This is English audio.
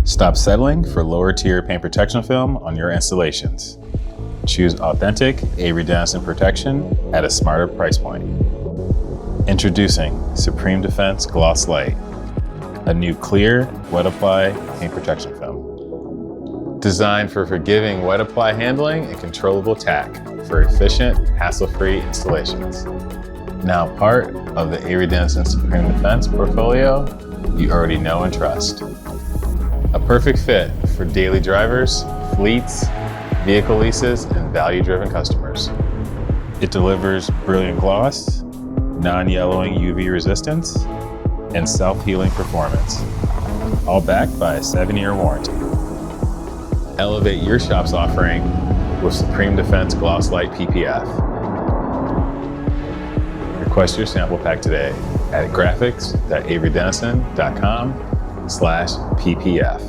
Stop settling for lower tier paint protection film on your installations. Choose authentic Avery Dennison protection at a smarter price point. Introducing Supreme Defense Gloss Lite, a new clear, wet apply paint protection film. Designed for forgiving wet apply handling and controllable tack for efficient, hassle-free installations. Now part of the Avery Dennison Supreme Defense portfolio you already know and trust. A perfect fit for daily drivers, fleets, vehicle leases, and value-driven customers. It delivers brilliant gloss, non-yellowing UV resistance, and self-healing performance, all backed by a 7-year warranty. Elevate your shop's offering with Supreme Defense Gloss Lite PPF. Request your sample pack today at graphics.averydennison.com/PPF.